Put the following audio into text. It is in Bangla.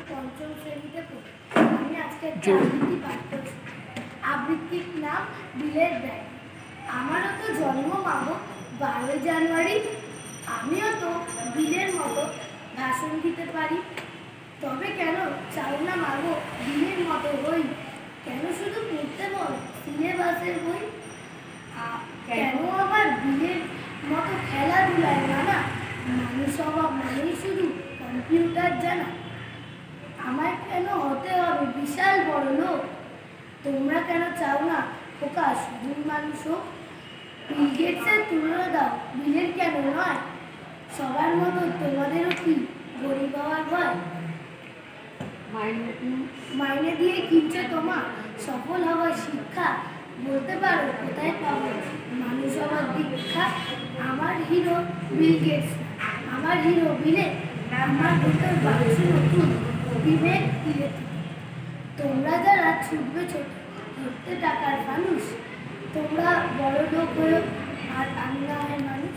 পঞ্চম শ্রেণীতে পড়ি। আমি আজকে একটা আবৃত্তি পাঠ করছি। আবৃত্তির নাম বিলের ডায়েরি। আমারও তো জন্ম মাগো 12 জানুয়ারি। আমিও তো বিলের মতো ভাষণ দিতে পারি। তবে কেন চাও না মাগো বিলের মতো হই? কেন শুধু পড়তে বল সিলেবাসের বই? কেন আবার বিলের মতো খেলাধুলায় মানা? মানুষ হওয়া মানেই শুধু কম্পিউটার জানা? আমায় কেন হতে হবে বিশাল বড় লোক? তোমরা কেন চাও না খোকা শুধু মানুষ হোক? বিল গেটসের তুলনা দাও বিলের কেন নয়? সবার মতো তোমাদেরও কি গরিব হওয়ার ভয়? মাইনে দিয়ে কিনছে তোমার সফল হওয়ার শিক্ষা। বলতে পারো কোথায় পাবো মানুষ হওয়ার দীক্ষা? আমার হিরো বিল গেটস, আমার হিরো বিলে। আমার ভেতর বাড়ছে নতুন বিবেক দিলে। তোমরা যারা ছুটবে ছোট ধরতে টাকার মানুষ, তোমরা বড় লোক হয়েও আর আমি না হয় মানুষ।